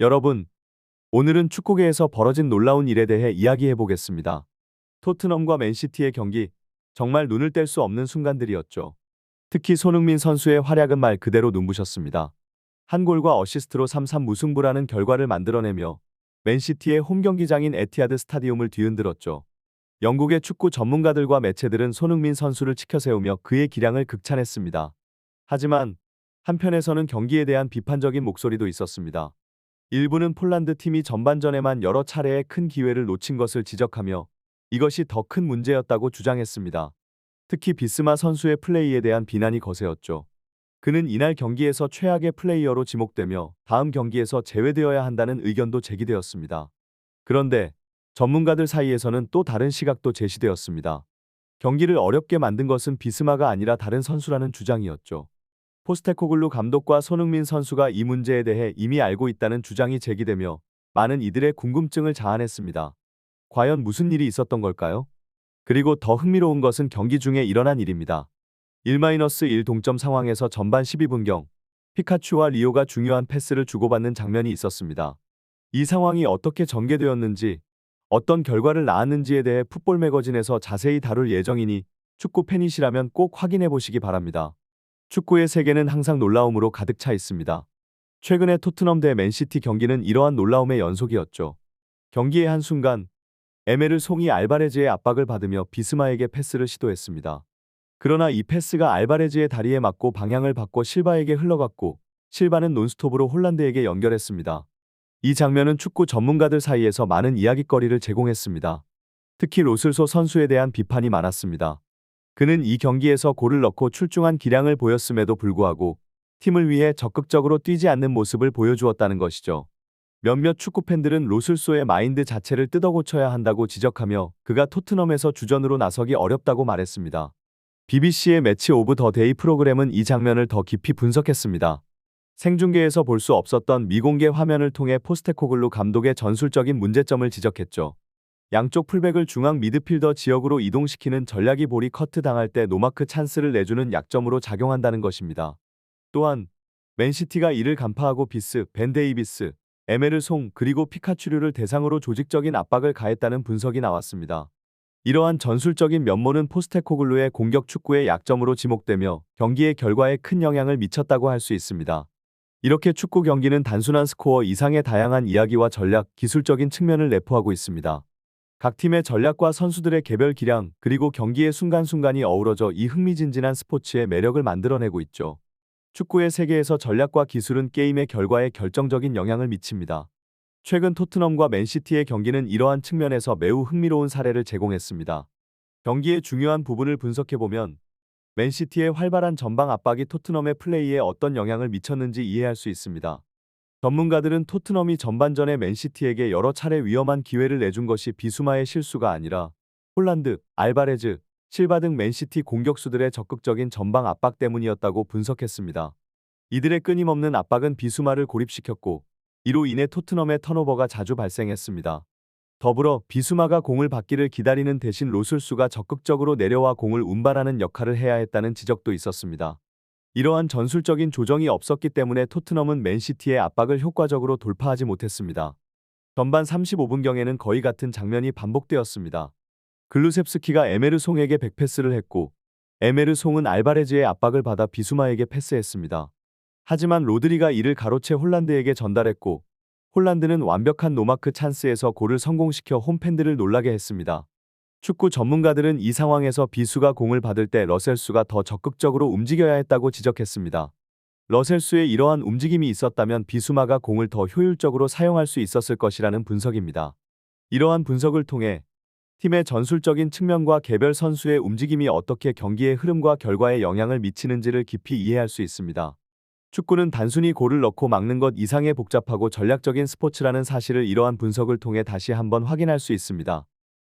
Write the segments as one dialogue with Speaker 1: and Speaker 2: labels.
Speaker 1: 여러분, 오늘은 축구계에서 벌어진 놀라운 일에 대해 이야기해 보겠습니다. 토트넘과 맨시티의 경기, 정말 눈을 뗄 수 없는 순간들이었죠. 특히 손흥민 선수의 활약은 말 그대로 눈부셨습니다. 한 골과 어시스트로 3-3 무승부라는 결과를 만들어내며 맨시티의 홈 경기장인 에티하드 스타디움을 뒤흔들었죠. 영국의 축구 전문가들과 매체들은 손흥민 선수를 치켜세우며 그의 기량을 극찬했습니다. 하지만 한편에서는 경기에 대한 비판적인 목소리도 있었습니다. 일부는 폴란드 팀이 전반전에만 여러 차례의 큰 기회를 놓친 것을 지적하며 이것이 더 큰 문제였다고 주장했습니다. 특히 비스마 선수의 플레이에 대한 비난이 거세었죠. 그는 이날 경기에서 최악의 플레이어로 지목되며 다음 경기에서 제외되어야 한다는 의견도 제기되었습니다. 그런데 전문가들 사이에서는 또 다른 시각도 제시되었습니다. 경기를 어렵게 만든 것은 비스마가 아니라 다른 선수라는 주장이었죠. 포스테코글루 감독과 손흥민 선수가 이 문제에 대해 이미 알고 있다는 주장이 제기되며 많은 이들의 궁금증을 자아냈습니다. 과연 무슨 일이 있었던 걸까요? 그리고 더 흥미로운 것은 경기 중에 일어난 일입니다. 1-1 동점 상황에서 전반 12분경 피카츄와 리오가 중요한 패스를 주고받는 장면이 있었습니다. 이 상황이 어떻게 전개되었는지, 어떤 결과를 낳았는지에 대해 풋볼 매거진에서 자세히 다룰 예정이니 축구 팬이시라면 꼭 확인해 보시기 바랍니다. 축구의 세계는 항상 놀라움으로 가득 차 있습니다. 최근의 토트넘 대 맨시티 경기는 이러한 놀라움의 연속이었죠. 경기의 한순간 에메르 송이 알바레즈의 압박을 받으며 비스마에게 패스를 시도했습니다. 그러나 이 패스가 알바레즈의 다리에 맞고 방향을 바꿔 실바에게 흘러갔고 실바는 논스톱으로 홀란드에게 연결했습니다. 이 장면은 축구 전문가들 사이에서 많은 이야깃거리를 제공했습니다. 특히 로슬소 선수에 대한 비판이 많았습니다. 그는 이 경기에서 골을 넣고 출중한 기량을 보였음에도 불구하고 팀을 위해 적극적으로 뛰지 않는 모습을 보여주었다는 것이죠. 몇몇 축구 팬들은 로슬소의 마인드 자체를 뜯어고쳐야 한다고 지적하며 그가 토트넘에서 주전으로 나서기 어렵다고 말했습니다. BBC의 매치 오브 더 데이 프로그램은 이 장면을 더 깊이 분석했습니다. 생중계에서 볼 수 없었던 미공개 화면을 통해 포스테코글루 감독의 전술적인 문제점을 지적했죠. 양쪽 풀백을 중앙 미드필더 지역으로 이동시키는 전략이 볼이 커트 당할 때 노마크 찬스를 내주는 약점으로 작용한다는 것입니다. 또한 맨시티가 이를 간파하고 비스, 벤 데이비스, 에메르 송 그리고 피카츄류를 대상으로 조직적인 압박을 가했다는 분석이 나왔습니다. 이러한 전술적인 면모는 포스테코글루의 공격 축구의 약점으로 지목되며 경기의 결과에 큰 영향을 미쳤다고 할 수 있습니다. 이렇게 축구 경기는 단순한 스코어 이상의 다양한 이야기와 전략, 기술적인 측면을 내포하고 있습니다. 각 팀의 전략과 선수들의 개별 기량, 그리고 경기의 순간순간이 어우러져 이 흥미진진한 스포츠의 매력을 만들어내고 있죠. 축구의 세계에서 전략과 기술은 게임의 결과에 결정적인 영향을 미칩니다. 최근 토트넘과 맨시티의 경기는 이러한 측면에서 매우 흥미로운 사례를 제공했습니다. 경기의 중요한 부분을 분석해보면 맨시티의 활발한 전방 압박이 토트넘의 플레이에 어떤 영향을 미쳤는지 이해할 수 있습니다. 전문가들은 토트넘이 전반전에 맨시티에게 여러 차례 위험한 기회를 내준 것이 비수마의 실수가 아니라 홀란드, 알바레즈, 실바 등 맨시티 공격수들의 적극적인 전방 압박 때문이었다고 분석했습니다. 이들의 끊임없는 압박은 비수마를 고립시켰고 이로 인해 토트넘의 턴오버가 자주 발생했습니다. 더불어 비수마가 공을 받기를 기다리는 대신 로슬수가 적극적으로 내려와 공을 운반하는 역할을 해야 했다는 지적도 있었습니다. 이러한 전술적인 조정이 없었기 때문에 토트넘은 맨시티의 압박을 효과적으로 돌파하지 못했습니다. 전반 35분경에는 거의 같은 장면이 반복되었습니다. 글루셉스키가 에메르 송에게 백패스를 했고 에메르 송은 알바레즈의 압박을 받아 비수마에게 패스했습니다. 하지만 로드리가 이를 가로채 홀란드에게 전달했고 홀란드는 완벽한 노마크 찬스에서 골을 성공시켜 홈팬들을 놀라게 했습니다. 축구 전문가들은 이 상황에서 비수가 공을 받을 때 러셀수가 더 적극적으로 움직여야 했다고 지적했습니다. 러셀수의 이러한 움직임이 있었다면 비수마가 공을 더 효율적으로 사용할 수 있었을 것이라는 분석입니다. 이러한 분석을 통해 팀의 전술적인 측면과 개별 선수의 움직임이 어떻게 경기의 흐름과 결과에 영향을 미치는지를 깊이 이해할 수 있습니다. 축구는 단순히 골을 넣고 막는 것 이상의 복잡하고 전략적인 스포츠라는 사실을 이러한 분석을 통해 다시 한번 확인할 수 있습니다.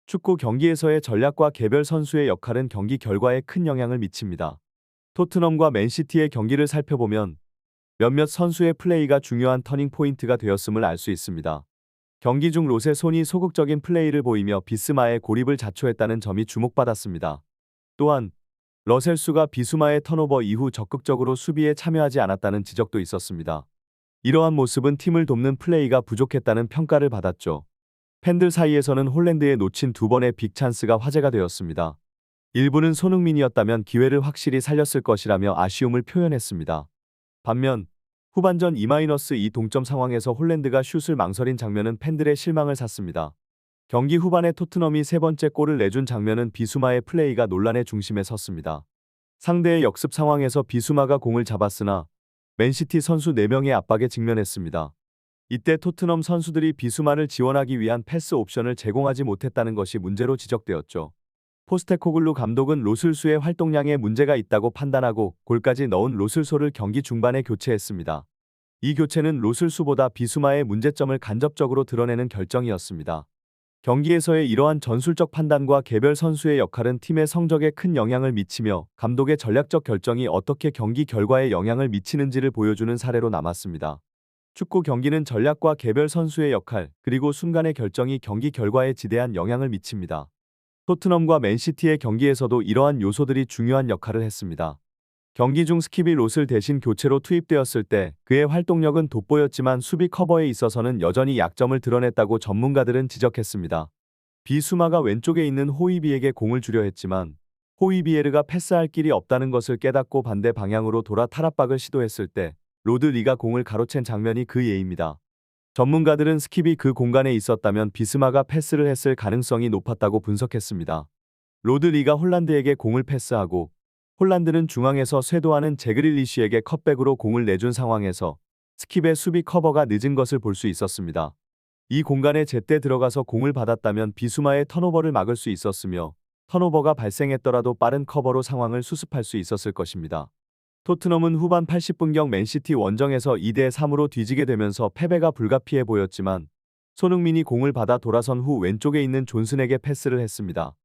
Speaker 1: 축구 경기에서의 전략과 개별 선수의 역할은 경기 결과에 큰 영향을 미칩니다. 토트넘과 맨시티의 경기를 살펴보면 몇몇 선수의 플레이가 중요한 터닝 포인트가 되었음을 알 수 있습니다. 경기 중 롯의 손이 소극적인 플레이를 보이며 비스마의 고립을 자초했다는 점이 주목받았습니다. 또한 러셀수가 비수마의 턴오버 이후 적극적으로 수비에 참여하지 않았다는 지적도 있었습니다. 이러한 모습은 팀을 돕는 플레이가 부족했다는 평가를 받았죠. 팬들 사이에서는 홀랜드의 놓친 두 번의 빅 찬스가 화제가 되었습니다. 일부는 손흥민이었다면 기회를 확실히 살렸을 것이라며 아쉬움을 표현했습니다. 반면 후반전 2-2 동점 상황에서 홀랜드가 슛을 망설인 장면은 팬들의 실망을 샀습니다. 경기 후반에 토트넘이 세 번째 골을 내준 장면은 비수마의 플레이가 논란의 중심에 섰습니다. 상대의 역습 상황에서 비수마가 공을 잡았으나 맨시티 선수 4명의 압박에 직면했습니다. 이때 토트넘 선수들이 비수마를 지원하기 위한 패스 옵션을 제공하지 못했다는 것이 문제로 지적되었죠. 포스테코글루 감독은 로슬소의 활동량에 문제가 있다고 판단하고 골까지 넣은 로슬소를 경기 중반에 교체했습니다. 이 교체는 로슬소보다 비수마의 문제점을 간접적으로 드러내는 결정이었습니다. 경기에서의 이러한 전술적 판단과 개별 선수의 역할은 팀의 성적에 큰 영향을 미치며 감독의 전략적 결정이 어떻게 경기 결과에 영향을 미치는지를 보여주는 사례로 남았습니다. 축구 경기는 전략과 개별 선수의 역할, 그리고 순간의 결정이 경기 결과에 지대한 영향을 미칩니다. 토트넘과 맨시티의 경기에서도 이러한 요소들이 중요한 역할을 했습니다. 경기 중 스킵이 롯을 대신 교체로 투입되었을 때 그의 활동력은 돋보였지만 수비 커버에 있어서는 여전히 약점을 드러냈다고 전문가들은 지적했습니다. 비수마가 왼쪽에 있는 호이비에게 공을 주려 했지만 호이비에르가 패스할 길이 없다는 것을 깨닫고 반대 방향으로 돌아 탈압박을 시도했을 때 로드리가 공을 가로챈 장면이 그 예입니다. 전문가들은 스킵이 그 공간에 있었다면 비스마가 패스를 했을 가능성이 높았다고 분석했습니다. 로드리가 홀란드에게 공을 패스하고 홀란드는 중앙에서 쇄도하는 제그릴리쉬에게 컷백으로 공을 내준 상황에서 스킵의 수비 커버가 늦은 것을 볼 수 있었습니다. 이 공간에 제때 들어가서 공을 받았다면 비수마의 턴오버를 막을 수 있었으며 턴오버가 발생했더라도 빠른 커버로 상황을 수습할 수 있었을 것입니다. 토트넘은 후반 80분경 맨시티 원정에서 2-3으로 뒤지게 되면서 패배가 불가피해 보였지만 손흥민이 공을 받아 돌아선 후 왼쪽에 있는 존슨에게 패스를 했습니다.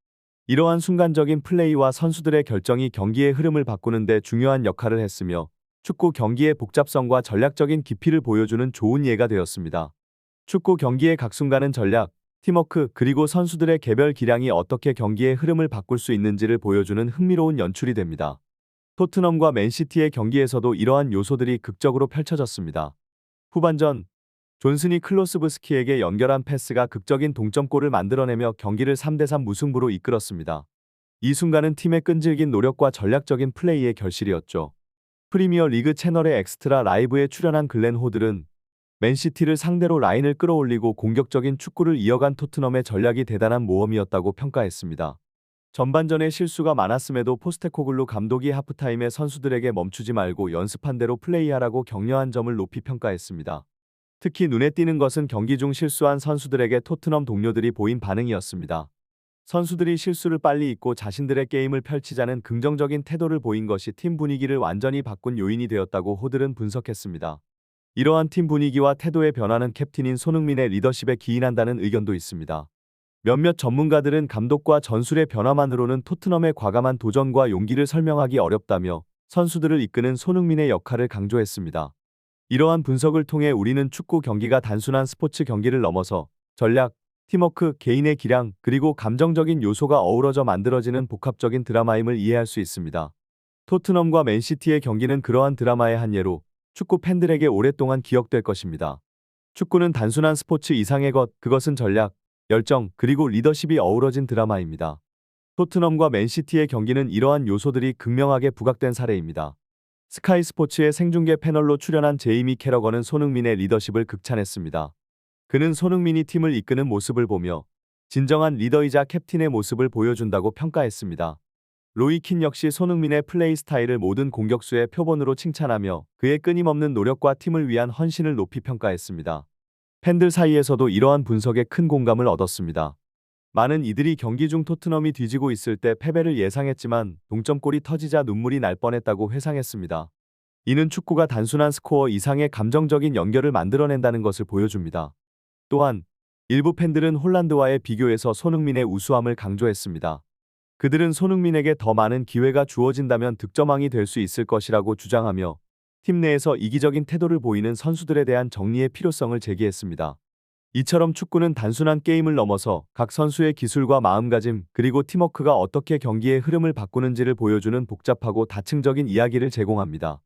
Speaker 1: 이러한 순간적인 플레이와 선수들의 결정이 경기의 흐름을 바꾸는 데 중요한 역할을 했으며 축구 경기의 복잡성과 전략적인 깊이를 보여주는 좋은 예가 되었습니다. 축구 경기의 각 순간은 전략, 팀워크, 그리고 선수들의 개별 기량이 어떻게 경기의 흐름을 바꿀 수 있는지를 보여주는 흥미로운 연출이 됩니다. 토트넘과 맨시티의 경기에서도 이러한 요소들이 극적으로 펼쳐졌습니다. 후반전, 존슨이 클로스브스키에게 연결한 패스가 극적인 동점골을 만들어내며 경기를 3-3 무승부로 이끌었습니다. 이 순간은 팀의 끈질긴 노력과 전략적인 플레이의 결실이었죠. 프리미어 리그 채널의 엑스트라 라이브에 출연한 글렌 호들은 맨시티를 상대로 라인을 끌어올리고 공격적인 축구를 이어간 토트넘의 전략이 대단한 모험이었다고 평가했습니다. 전반전에 실수가 많았음에도 포스테코글루 감독이 하프타임에 선수들에게 멈추지 말고 연습한 대로 플레이하라고 격려한 점을 높이 평가했습니다. 특히 눈에 띄는 것은 경기 중 실수한 선수들에게 토트넘 동료들이 보인 반응이었습니다. 선수들이 실수를 빨리 잊고 자신들의 게임을 펼치자는 긍정적인 태도를 보인 것이 팀 분위기를 완전히 바꾼 요인이 되었다고 호들은 분석했습니다. 이러한 팀 분위기와 태도의 변화는 캡틴인 손흥민의 리더십에 기인한다는 의견도 있습니다. 몇몇 전문가들은 감독과 전술의 변화만으로는 토트넘의 과감한 도전과 용기를 설명하기 어렵다며 선수들을 이끄는 손흥민의 역할을 강조했습니다. 이러한 분석을 통해 우리는 축구 경기가 단순한 스포츠 경기를 넘어서 전략, 팀워크, 개인의 기량, 그리고 감정적인 요소가 어우러져 만들어지는 복합적인 드라마임을 이해할 수 있습니다. 토트넘과 맨시티의 경기는 그러한 드라마의 한 예로 축구 팬들에게 오랫동안 기억될 것입니다. 축구는 단순한 스포츠 이상의 것, 그것은 전략, 열정, 그리고 리더십이 어우러진 드라마입니다. 토트넘과 맨시티의 경기는 이러한 요소들이 극명하게 부각된 사례입니다. 스카이 스포츠의 생중계 패널로 출연한 제이미 캐러건은 손흥민의 리더십을 극찬했습니다. 그는 손흥민이 팀을 이끄는 모습을 보며 진정한 리더이자 캡틴의 모습을 보여준다고 평가했습니다. 로이 킨 역시 손흥민의 플레이 스타일을 모든 공격수의 표본으로 칭찬하며 그의 끊임없는 노력과 팀을 위한 헌신을 높이 평가했습니다. 팬들 사이에서도 이러한 분석에 큰 공감을 얻었습니다. 많은 이들이 경기 중 토트넘이 뒤지고 있을 때 패배를 예상했지만 동점골이 터지자 눈물이 날 뻔했다고 회상했습니다. 이는 축구가 단순한 스코어 이상의 감정적인 연결을 만들어낸다는 것을 보여줍니다. 또한 일부 팬들은 홀란드와의 비교에서 손흥민의 우수함을 강조했습니다. 그들은 손흥민에게 더 많은 기회가 주어진다면 득점왕이 될 수 있을 것이라고 주장하며 팀 내에서 이기적인 태도를 보이는 선수들에 대한 정리의 필요성을 제기했습니다. 이처럼 축구는 단순한 게임을 넘어서 각 선수의 기술과 마음가짐, 그리고 팀워크가 어떻게 경기의 흐름을 바꾸는지를 보여주는 복잡하고 다층적인 이야기를 제공합니다.